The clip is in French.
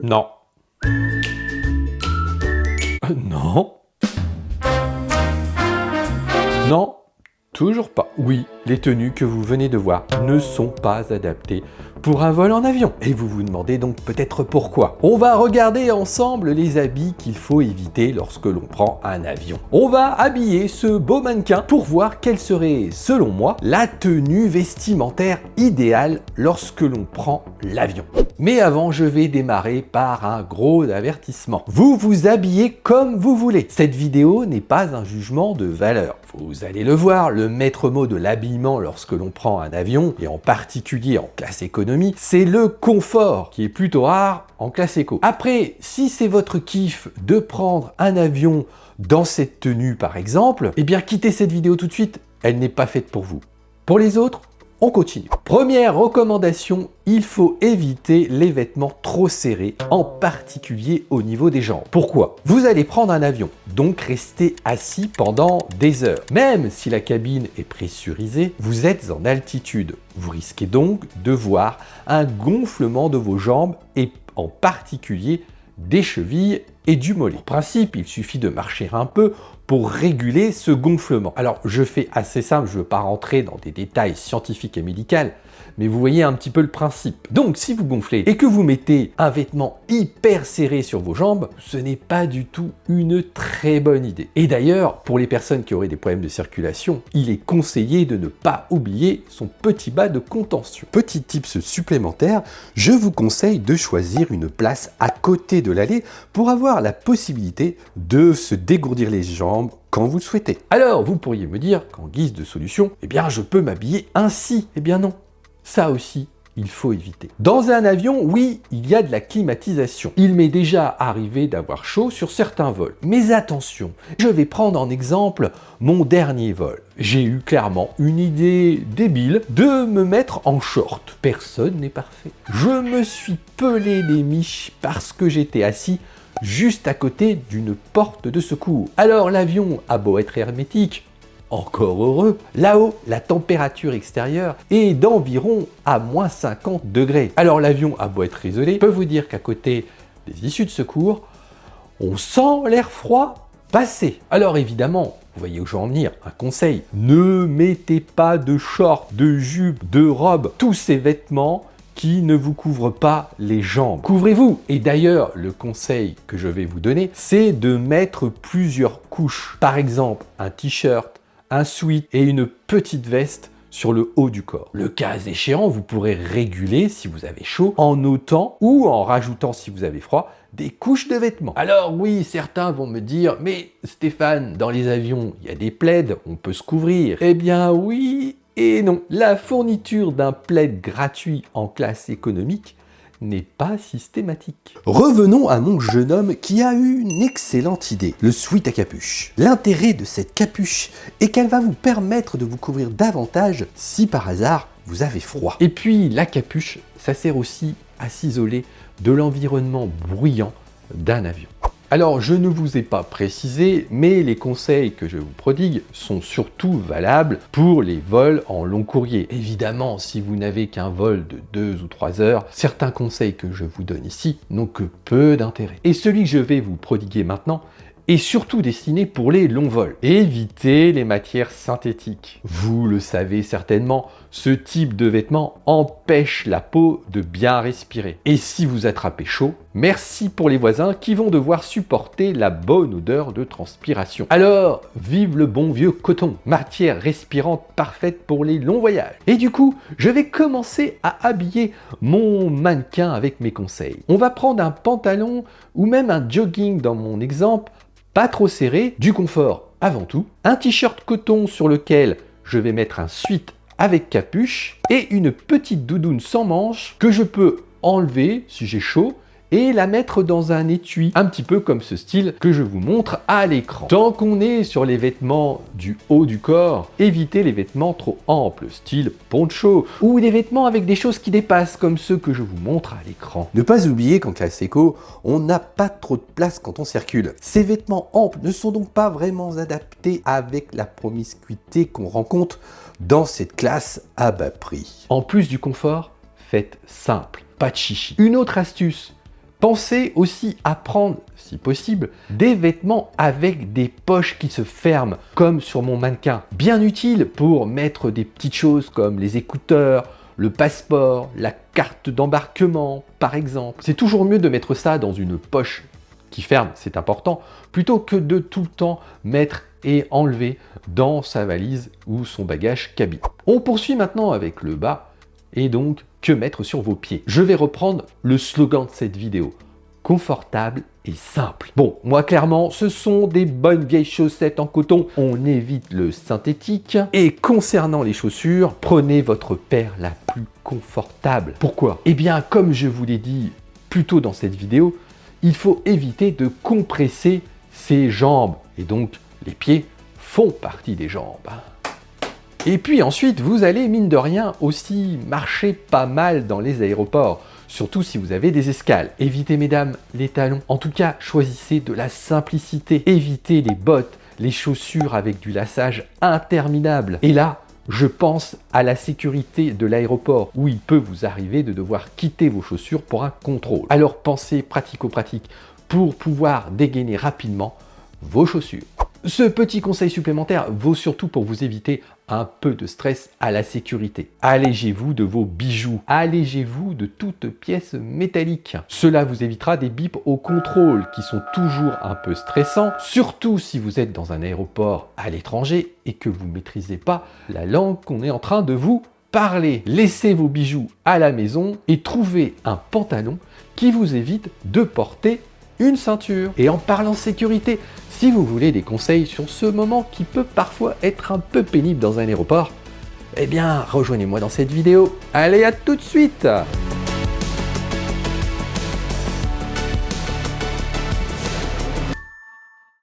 Non. Non. Non. Toujours pas. Oui, les tenues que vous venez de voir ne sont pas adaptées pour un vol en avion. Et vous vous demandez donc peut-être pourquoi. On va regarder ensemble les habits qu'il faut éviter lorsque l'on prend un avion. On va habiller ce beau mannequin pour voir quelle serait, selon moi, la tenue vestimentaire idéale lorsque l'on prend l'avion. Mais avant, je vais démarrer par un gros avertissement. Vous vous habillez comme vous voulez. Cette vidéo n'est pas un jugement de valeur. Vous allez le voir, le maître mot de l'habillement lorsque l'on prend un avion, et en particulier en classe économie, c'est le confort, qui est plutôt rare en classe éco. Après, si c'est votre kiff de prendre un avion dans cette tenue par exemple, eh bien quittez cette vidéo tout de suite, elle n'est pas faite pour vous. Pour les autres, on continue. Première recommandation, il faut éviter les vêtements trop serrés, en particulier au niveau des jambes. Pourquoi? Vous allez prendre un avion, donc rester assis pendant des heures. Même si la cabine est pressurisée, vous êtes en altitude. Vous risquez donc de voir un gonflement de vos jambes et en particulier des chevilles et du mollet. En principe, il suffit de marcher un peu pour réguler ce gonflement. Alors, je fais assez simple, je ne veux pas rentrer dans des détails scientifiques et médicaux, mais vous voyez un petit peu le principe. Donc, si vous gonflez et que vous mettez un vêtement hyper serré sur vos jambes, ce n'est pas du tout une très bonne idée. Et d'ailleurs, pour les personnes qui auraient des problèmes de circulation, il est conseillé de ne pas oublier son petit bas de contention. Petit tips supplémentaire, je vous conseille de choisir une place à côté de l'allée pour avoir la possibilité de se dégourdir les jambes quand vous le souhaitez. Alors, vous pourriez me dire qu'en guise de solution, eh bien, je peux m'habiller ainsi. Eh bien non, ça aussi, il faut éviter. Dans un avion, oui, il y a de la climatisation. Il m'est déjà arrivé d'avoir chaud sur certains vols. Mais attention, je vais prendre en exemple mon dernier vol. J'ai eu clairement une idée débile de me mettre en short. Personne n'est parfait. Je me suis pelé les miches parce que j'étais assis juste à côté d'une porte de secours. Alors l'avion a beau être hermétique, encore heureux, là-haut, la température extérieure est d'environ à moins 50 degrés. Alors l'avion a beau être isolé, je peux vous dire qu'à côté des issues de secours, on sent l'air froid passer. Alors évidemment, vous voyez où je veux en venir, un conseil, ne mettez pas de shorts, de jupes, de robes, tous ces vêtements qui ne vous couvrent pas les jambes. Couvrez-vous! Et d'ailleurs, le conseil que je vais vous donner, c'est de mettre plusieurs couches. Par exemple, un t-shirt, un sweat et une petite veste sur le haut du corps. Le cas échéant, vous pourrez réguler si vous avez chaud en ôtant ou en rajoutant si vous avez froid des couches de vêtements. Alors oui, certains vont me dire, mais Stéphane, dans les avions, il y a des plaids, on peut se couvrir. Eh bien oui et non. La fourniture d'un plaid gratuit en classe économique n'est pas systématique. Revenons à mon jeune homme qui a eu une excellente idée, le sweat à capuche. L'intérêt de cette capuche est qu'elle va vous permettre de vous couvrir davantage si par hasard vous avez froid. Et puis la capuche, ça sert aussi à s'isoler de l'environnement bruyant d'un avion. Alors, je ne vous ai pas précisé, mais les conseils que je vous prodigue sont surtout valables pour les vols en long courrier. Évidemment, si vous n'avez qu'un vol de 2 ou 3 heures, certains conseils que je vous donne ici n'ont que peu d'intérêt. Et celui que je vais vous prodiguer maintenant est surtout destiné pour les longs vols. Évitez les matières synthétiques. Vous le savez certainement, ce type de vêtements empêche la peau de bien respirer. Et si vous attrapez chaud, merci pour les voisins qui vont devoir supporter la bonne odeur de transpiration. Alors, vive le bon vieux coton, matière respirante parfaite pour les longs voyages. Et du coup, je vais commencer à habiller mon mannequin avec mes conseils. On va prendre un pantalon ou même un jogging dans mon exemple, pas trop serré, du confort avant tout, un t-shirt coton sur lequel je vais mettre un sweat avec capuche et une petite doudoune sans manches que je peux enlever si j'ai chaud et la mettre dans un étui, un petit peu comme ce style que je vous montre à l'écran. Tant qu'on est sur les vêtements du haut du corps, évitez les vêtements trop amples, style poncho, ou des vêtements avec des choses qui dépassent, comme ceux que je vous montre à l'écran. Ne pas oublier qu'en classe éco, on n'a pas trop de place quand on circule. Ces vêtements amples ne sont donc pas vraiment adaptés avec la promiscuité qu'on rencontre dans cette classe à bas prix. En plus du confort, faites simple, pas de chichi. Une autre astuce, Pensez aussi à prendre, si possible, des vêtements avec des poches qui se ferment, comme sur mon mannequin. Bien utile pour mettre des petites choses comme les écouteurs, le passeport, la carte d'embarquement, par exemple. C'est toujours mieux de mettre ça dans une poche qui ferme, c'est important, plutôt que de tout le temps mettre et enlever dans sa valise ou son bagage cabine. On poursuit maintenant avec le bas, et donc, que mettre sur vos pieds? Je vais reprendre le slogan de cette vidéo. Confortable et simple. Bon, moi clairement, ce sont des bonnes vieilles chaussettes en coton. On évite le synthétique. Et concernant les chaussures, prenez votre paire la plus confortable. Pourquoi? Eh bien, comme je vous l'ai dit plus tôt dans cette vidéo, il faut éviter de compresser ses jambes. Et donc, les pieds font partie des jambes. Et puis ensuite, vous allez, mine de rien, aussi marcher pas mal dans les aéroports, surtout si vous avez des escales. Évitez, mesdames, les talons. En tout cas, choisissez de la simplicité. Évitez les bottes, les chaussures avec du laçage interminable. Et là, je pense à la sécurité de l'aéroport, où il peut vous arriver de devoir quitter vos chaussures pour un contrôle. Alors pensez pratico-pratique pour pouvoir dégainer rapidement vos chaussures. Ce petit conseil supplémentaire vaut surtout pour vous éviter un peu de stress à la sécurité. Allégez-vous de vos bijoux, allégez-vous de toute pièce métallique. Cela vous évitera des bips au contrôle qui sont toujours un peu stressants, surtout si vous êtes dans un aéroport à l'étranger et que vous ne maîtrisez pas la langue qu'on est en train de vous parler. Laissez vos bijoux à la maison et trouvez un pantalon qui vous évite de porter une ceinture. Et en parlant sécurité, si vous voulez des conseils sur ce moment qui peut parfois être un peu pénible dans un aéroport, eh bien rejoignez-moi dans cette vidéo. Allez, à tout de suite!